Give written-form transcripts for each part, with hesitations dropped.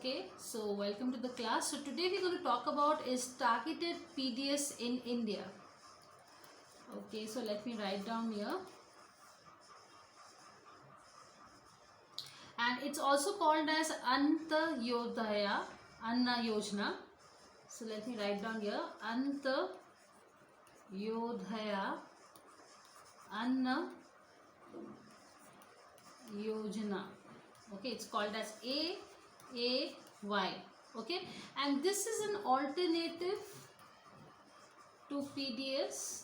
Okay, so welcome to the class. So today we're going to talk about is targeted PDS in India. Okay, so let me write down here. And it's also called as Antyodaya Anna Yojana. So let me write down here. Antyodaya Anna Yojana. Okay, it's called as AAY. Okay, and this is an alternative to PDS.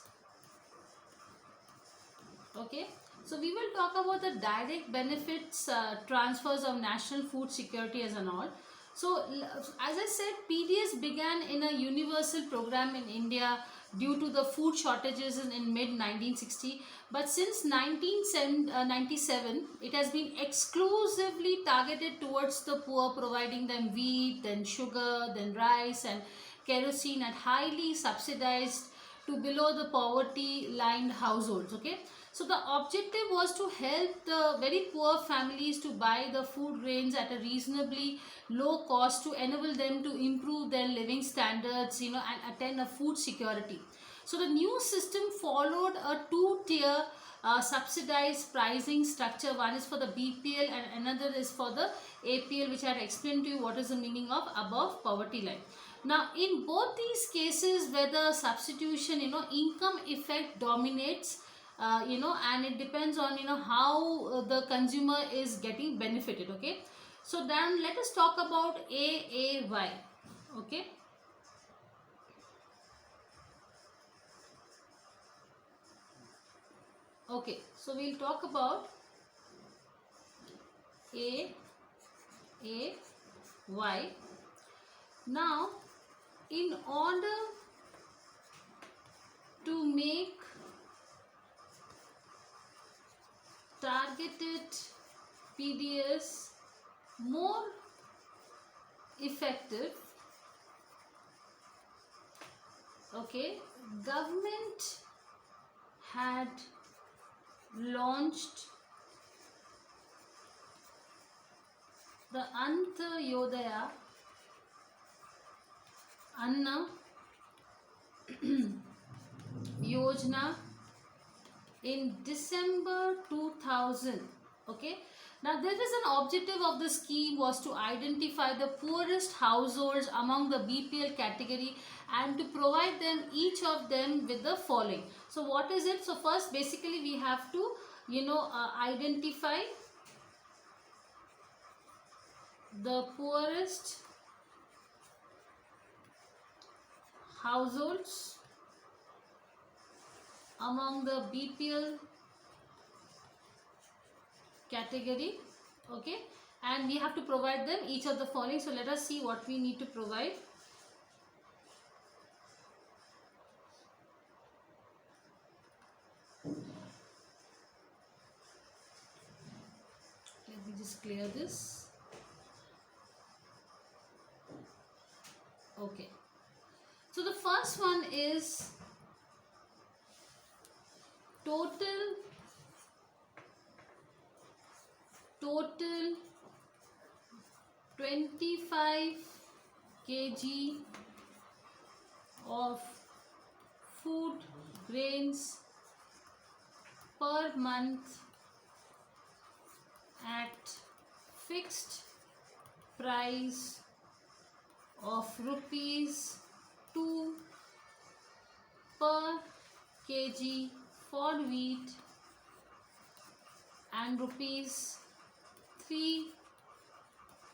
Okay, so we will talk about the direct benefits transfers of national food security as an all. So as I said, PDS began in a universal program in India due to the food shortages in mid 1960, but since 1997 it has been exclusively targeted towards the poor, providing them wheat, then sugar, then rice and kerosene at highly subsidized to below the poverty line households. Okay, so the objective was to help the very poor families to buy the food grains at a reasonably low cost to enable them to improve their living standards, and attain a food security. So the new system followed a two-tier subsidized pricing structure. One is for the BPL and another is for the APL, which I had explained to you what is the meaning of above poverty line. Now in both these cases where the substitution, income effect dominates, and it depends on how the consumer is getting benefited. Okay, so then let us talk about AAY. Okay, so we'll talk about AAY. Now in order to make targeted PDS more effective, okay, government had launched the Antyodaya Anna Yojana in December 2000. Okay, now there is an objective of the scheme was to identify the poorest households among the BPL category and to provide them, each of them, with the following. So what is it? So first basically we have to identify the poorest households among the BPL category. Okay, and we have to provide them each of the following. So let us see what we need to provide. Let me just clear this. Okay, so the first one is total 25 kg of food grains per month at fixed price of rupees 2 per kg for wheat and rupees 3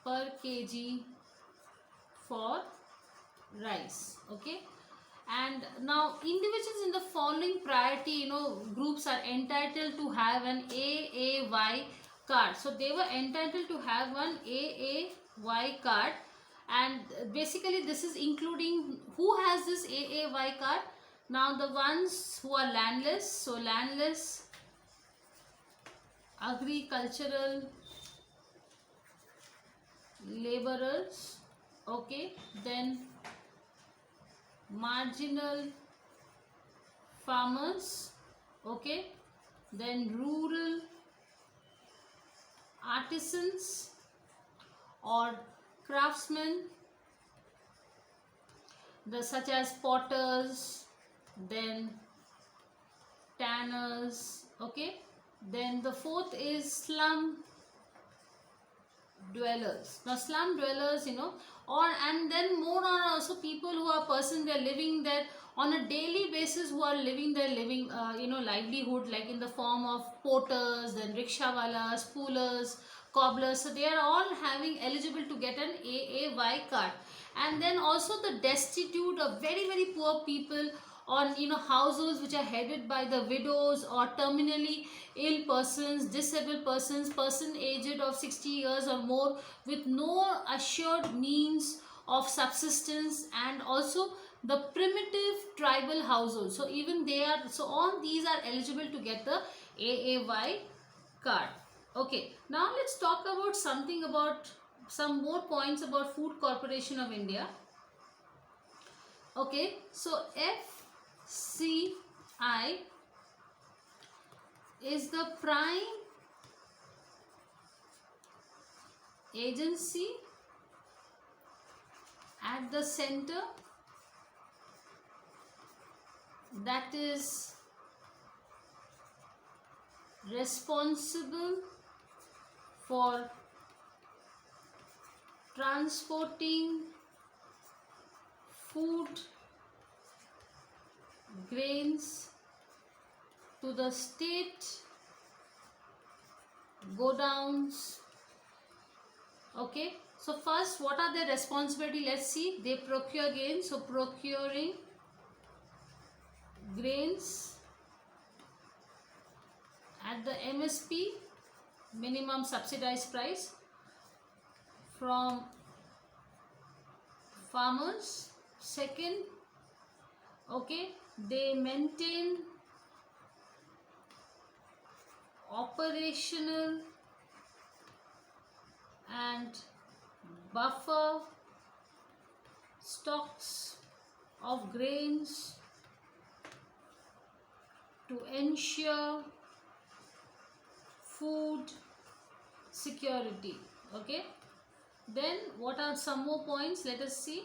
per kg for rice. Okay, and now individuals in the following priority groups are entitled to have an AAY card. So they were entitled to have one AAY card, and basically this is including who has this AAY card. Now the ones who are landless, so landless, agricultural laborers, okay, then marginal farmers, okay, then rural artisans or craftsmen, such as potters, then tanners. Okay, then the fourth is slum dwellers. Now slum dwellers, or and then more on also people who are persons, they are living there on a daily basis, who are living their living livelihood, like in the form of porters, then rickshawalas, poolers, cobblers. So they are all having eligible to get an AAY card. And then also the destitute or very very poor people, on households which are headed by the widows or terminally ill persons, disabled persons, person aged of 60 years or more, with no assured means of subsistence, and also the primitive tribal households. So even they are, so all these are eligible to get the AAY card. Okay, now let's talk about something about some more points about Food Corporation of India. Okay, so FCI is the prime agency at the center that is responsible for transporting food, grains to the state godowns. Okay, so first, what are their responsibility? Let's see. They procure grains, so procuring grains at the MSP, minimum subsidized price, from farmers. Second, okay, they maintain operational and buffer stocks of grains to ensure food security. Okay, then what are some more points? Let us see.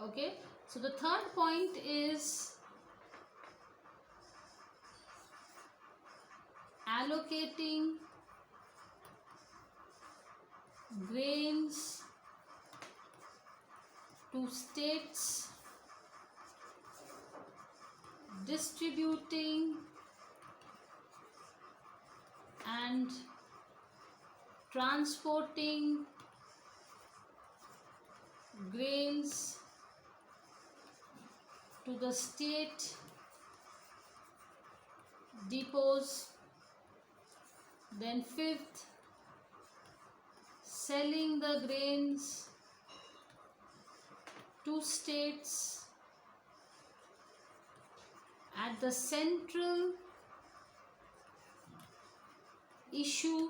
Okay, so the third point is allocating grains to states, distributing and transporting grains to the state depots. Then fifth, selling the grains to states at the central issue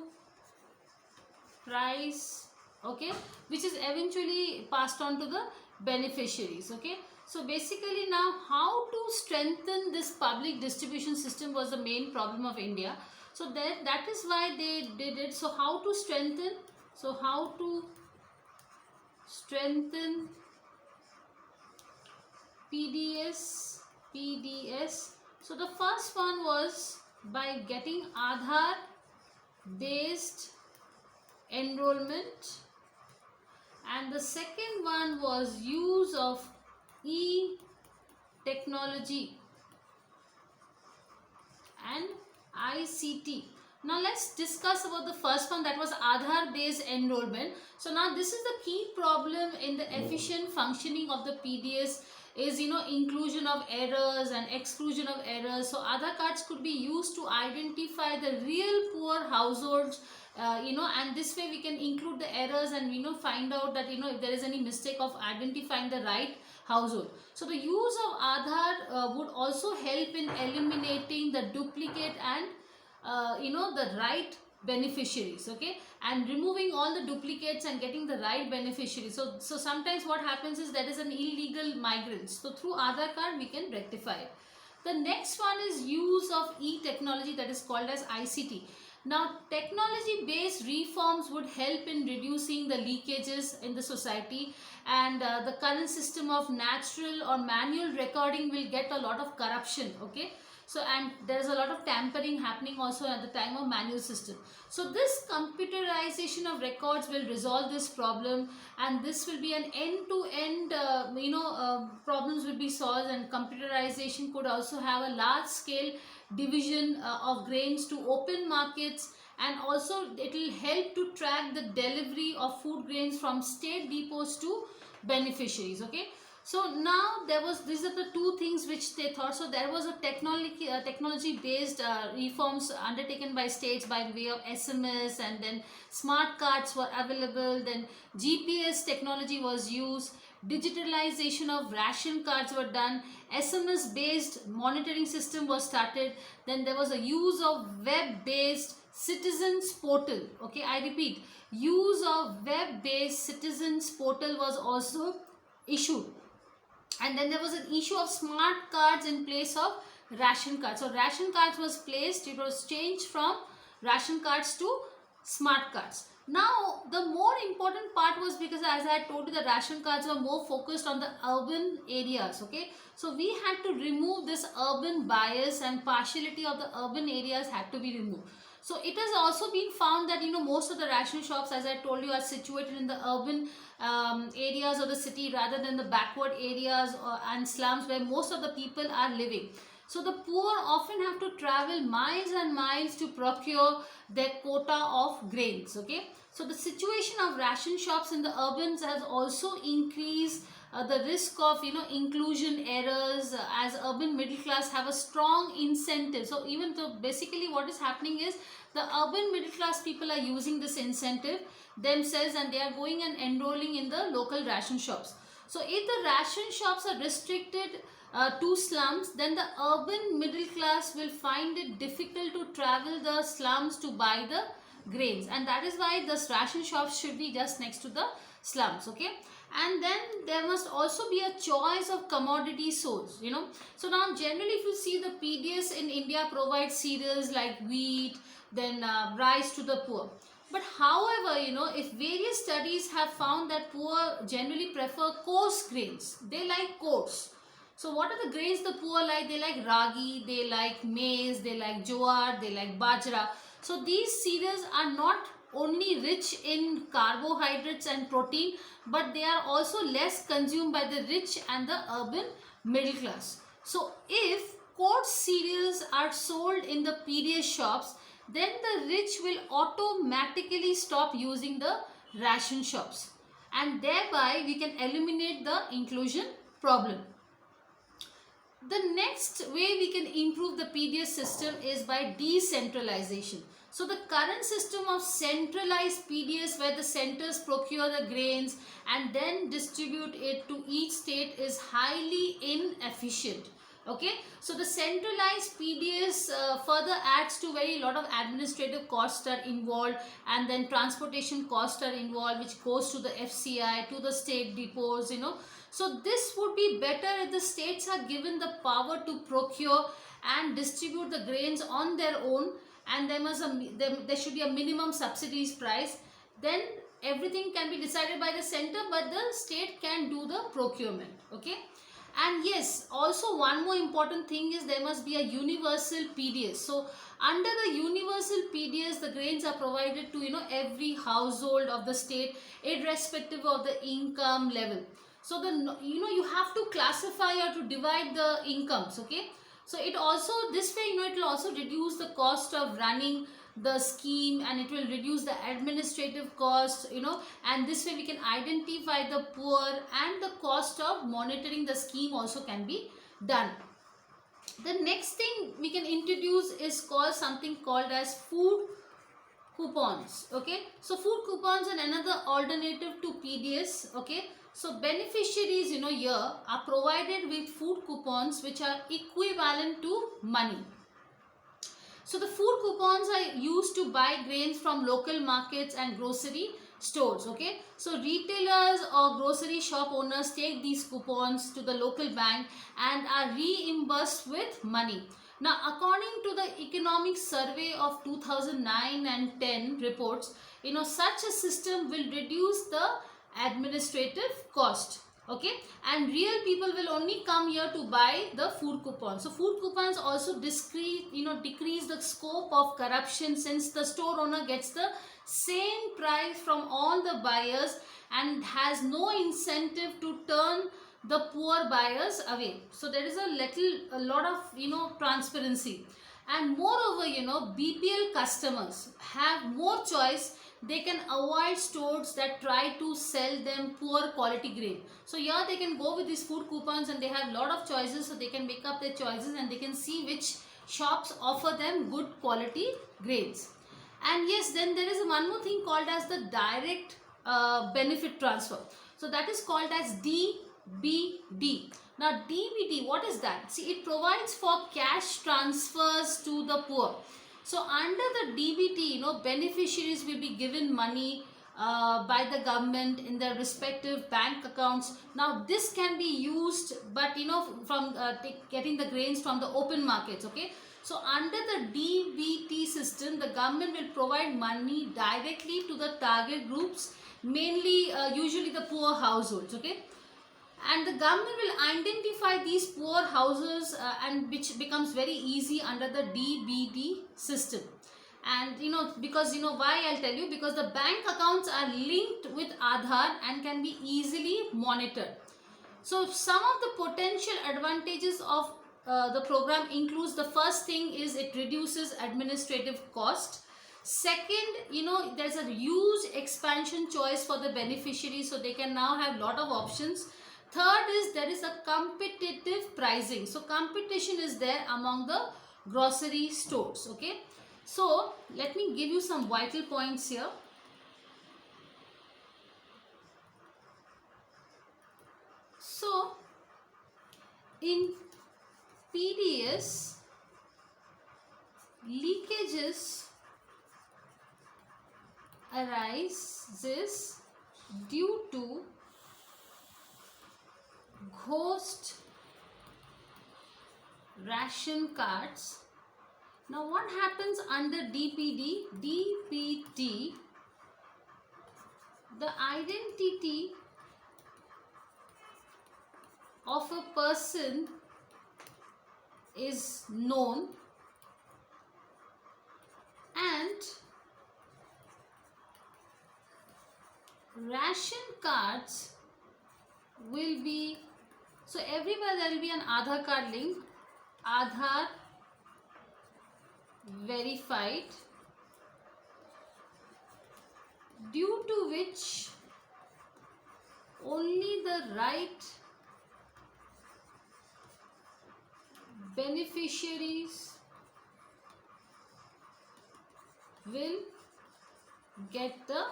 price, okay, which is eventually passed on to the beneficiaries. Okay, so basically now how to strengthen this public distribution system was the main problem of India. So that is why they did it. So how to strengthen? So how to strengthen PDS? So the first one was by getting Aadhaar based enrollment, and the second one was use of e-technology and ICT. Now let's discuss about the first one, that was Aadhaar based enrollment. So now this is the key problem in the efficient functioning of the PDS is inclusion of errors and exclusion of errors. So Aadhaar cards could be used to identify the real poor households, and this way we can include the errors and find out that if there is any mistake of identifying the right household. So the use of Aadhaar would also help in eliminating the duplicate and the right beneficiaries, okay, and removing all the duplicates and getting the right beneficiaries. So sometimes what happens is there is an illegal migrant, so through Aadhaar card we can rectify it. The next one is use of e-technology, that is called as ICT. Now, technology-based reforms would help in reducing the leakages in the society, and the current system of natural or manual recording will get a lot of corruption. Okay, so and there's a lot of tampering happening also at the time of manual system. So this computerization of records will resolve this problem, and this will be an end-to-end problems will be solved, and computerization could also have a large scale division of grains to open markets, and also it will help to track the delivery of food grains from state depots to beneficiaries. Okay, so now these are the two things which they thought. So there was a technology based reforms undertaken by states by way of SMS, and then smart cards were available, then GPS technology was used, digitalization of ration cards were done, SMS based monitoring system was started, then there was a use of web based citizens portal. Okay, I repeat, use of web based citizens portal was also issued, and then there was an issue of smart cards in place of ration cards. So ration cards was placed, it was changed from ration cards to smart cards. Now the more important part was, because as I told you, the ration cards were more focused on the urban areas. Okay, so we had to remove this urban bias, and partiality of the urban areas had to be removed. So it has also been found that most of the ration shops, as I told you, are situated in the urban areas of the city rather than the backward areas and slums where most of the people are living. So the poor often have to travel miles and miles to procure their quota of grains. Okay, so the situation of ration shops in the urbans has also increased the risk of inclusion errors, as urban middle class have a strong incentive. So even though basically what is happening is, the urban middle class people are using this incentive themselves, and they are going and enrolling in the local ration shops. So if the ration shops are restricted to slums, then the urban middle class will find it difficult to travel the slums to buy the grains, and that is why the ration shops should be just next to the slums. Okay, and then there must also be a choice of commodity source. So now generally if you see, the PDS in India provides cereals like wheat, then rice to the poor. But however, if various studies have found that poor generally prefer coarse grains, they like coarse. So what are the grains the poor like? They like ragi, they like maize, they like jowar, they like bajra. So these cereals are not only rich in carbohydrates and protein, but they are also less consumed by the rich and the urban middle class. So if coarse cereals are sold in the PDS shops, then the rich will automatically stop using the ration shops, and thereby we can eliminate the inclusion problem. The next way we can improve the PDS system is by decentralization. So the current system of centralized PDS, where the centers procure the grains and then distribute it to each state, is highly inefficient. Okay, so the centralized PDS further adds to very lot of administrative costs are involved, and then transportation costs are involved, which goes to the FCI, to the state depots. So this would be better if the states are given the power to procure and distribute the grains on their own, and there should be a minimum subsidies price. Then everything can be decided by the center, but the state can do the procurement. Okay. And yes, also one more important thing is, there must be a universal PDS. So under the universal PDS, the grains are provided to every household of the state, irrespective of the income level. So you have to classify or to divide the incomes. Okay, so it also, this way it will also reduce the cost of running the scheme, and it will reduce the administrative cost, and this way we can identify the poor, and the cost of monitoring the scheme also can be done. The next thing we can introduce is something called as food coupons. Okay, so food coupons are another alternative to PDS. Okay, so beneficiaries here are provided with food coupons which are equivalent to money. So the food coupons are used to buy grains from local markets and grocery stores. Okay, so retailers or grocery shop owners take these coupons to the local bank and are reimbursed with money. Now, according to the economic survey of 2009 and 10 reports, such a system will reduce the administrative cost. Okay, and real people will only come here to buy the food coupons. So food coupons also decrease the scope of corruption, since the store owner gets the same price from all the buyers and has no incentive to turn the poor buyers away. So there is a lot of transparency. And moreover, BPL customers have more choice. They can avoid stores that try to sell them poor quality grain. So here they can go with these food coupons and they have lot of choices, so they can make up their choices and they can see which shops offer them good quality grains. And yes, then there is one more thing called as the direct benefit transfer. So that is called as DBT. Now DBT, what is that? See, it provides for cash transfers to the poor. So under the DBT, beneficiaries will be given money by the government in their respective bank accounts. Now this can be used, but from getting the grains from the open markets. Okay, so under the DBT system, the government will provide money directly to the target groups, mainly usually the poor households. Okay, and the government will identify these poor houses and which becomes very easy under the DBT system. And because why, I'll tell you, because the bank accounts are linked with Aadhaar and can be easily monitored. So some of the potential advantages of the program includes, the first thing is it reduces administrative cost. Second, there's a huge expansion choice for the beneficiaries, so they can now have lot of options. Third is there is a competitive pricing. So competition is there among the grocery stores. Okay, so let me give you some vital points here. So in PDS, leakages arises due to ghost ration cards. Now what happens under DBT? The identity of a person is known and ration cards will be, so everywhere there will be an Aadhaar card link, Aadhaar verified, due to which only the right beneficiaries will get the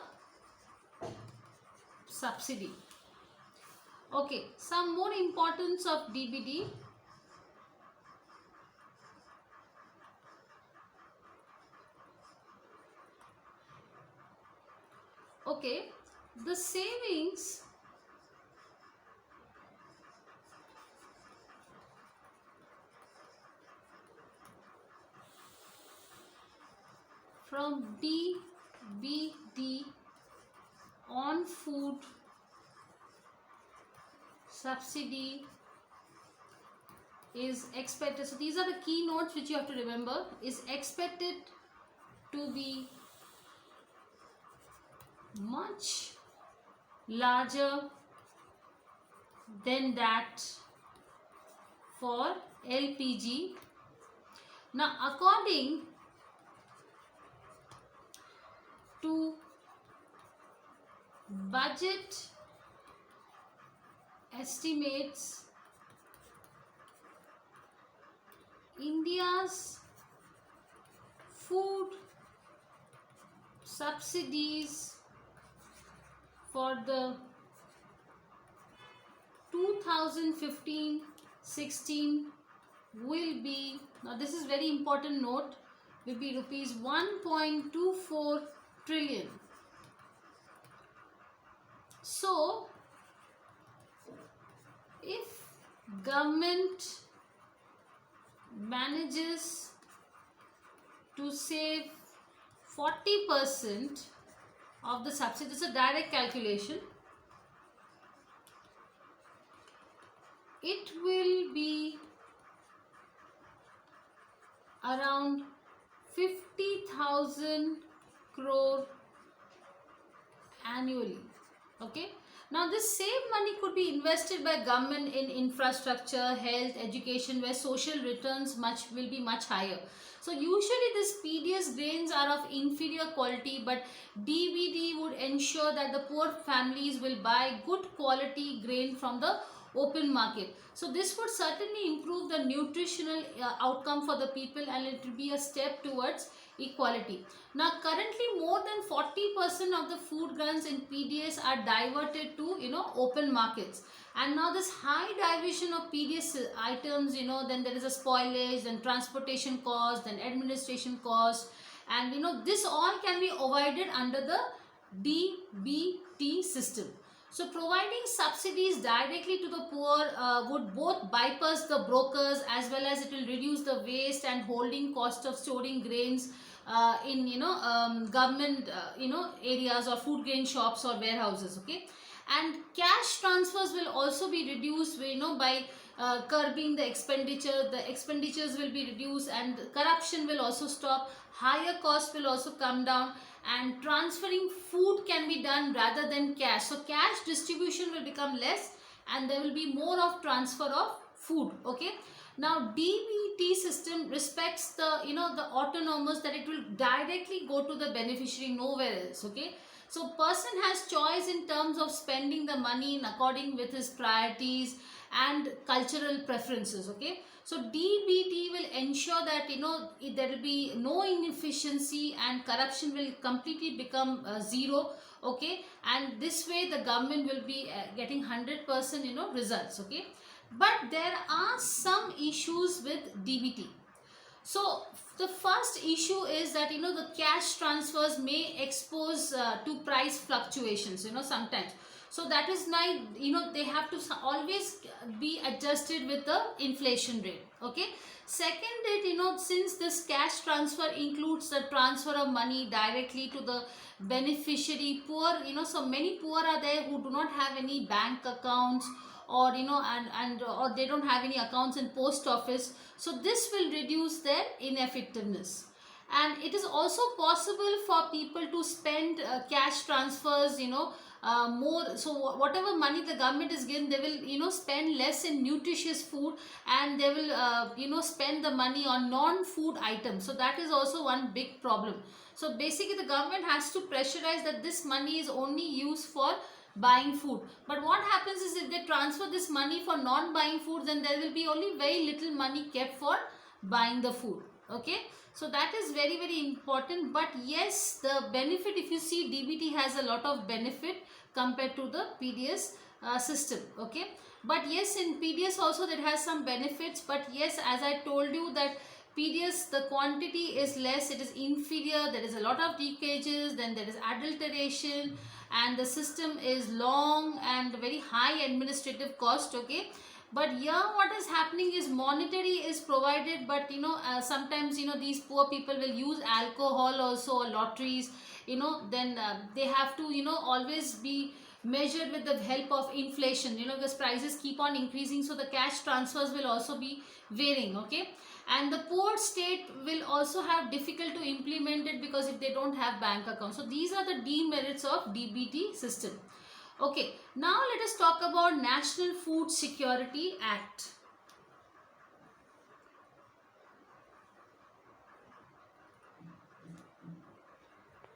subsidy. Okay, some more importance of DBT. Okay, the savings from DBT on food subsidy is expected. So these are the key notes which you have to remember. Is expected to be much larger than that for LPG. Now according to budget estimates, India's food subsidies for the 2015-16 will be, now this is very important note, will be rupees 1.24 trillion. So if government manages to save 40% of the subsidy, it's a direct calculation, it will be around 50,000 crore annually. Okay, now this saved money could be invested by government in infrastructure, health, education, where social returns will be much higher. So usually these PDS grains are of inferior quality, but DBT would ensure that the poor families will buy good quality grain from the open market. So this would certainly improve the nutritional outcome for the people, and it will be a step towards equality. Now currently more than 40% of the food grains in PDS are diverted to open markets, and now this high diversion of PDS items, then there is a spoilage, then transportation cost, then administration cost, and this all can be avoided under the DBT system. So providing subsidies directly to the poor would both bypass the brokers, as well as it will reduce the waste and holding cost of storing grains in government areas or food grain shops or warehouses. Okay, and cash transfers will also be reduced by curbing the expenditure. The expenditures will be reduced and corruption will also stop, higher cost will also come down, and transferring food can be done rather than cash. So cash distribution will become less and there will be more of transfer of food. Okay, now DBT system respects the the autonomous, that it will directly go to the beneficiary, nowhere else. Okay, so person has choice in terms of spending the money in according with his priorities and cultural preferences. Okay, so DBT will ensure that there will be no inefficiency and corruption will completely become zero. Okay, and this way the government will be getting 100% results. Okay, but there are some issues with DBT. So the first issue is that the cash transfers may expose to price fluctuations sometimes. So that is why they have to always be adjusted with the inflation rate. Okay, second, it since this cash transfer includes the transfer of money directly to the beneficiary, poor, so many poor are there who do not have any bank accounts, or or they don't have any accounts in post office. So this will reduce their ineffectiveness. And it is also possible for people to spend cash transfers more. So whatever money the government is given, they will spend less in nutritious food, and they will spend the money on non-food items. So that is also one big problem. So basically the government has to pressurize that this money is only used for buying food. But what happens is, if they transfer this money for non-buying food, then there will be only very little money kept for buying the food. Okay, so that is very, very important. But yes, the benefit, if you see, DBT has a lot of benefit compared to the PDS system. Okay, but yes, in PDS also that has some benefits. But yes, as I told you, that PDS, the quantity is less, it is inferior, there is a lot of leakages, then there is adulteration, and the system is long and very high administrative cost. Okay, but here what is happening is monetary is provided, but sometimes these poor people will use alcohol also, or lotteries, then they have to always be measured with the help of inflation, because prices keep on increasing, so the cash transfers will also be varying. Okay, and the poor state will also have difficult to implement it, because if they don't have bank accounts. So these are the demerits of DBT system. Okay, now let us talk about National Food Security Act.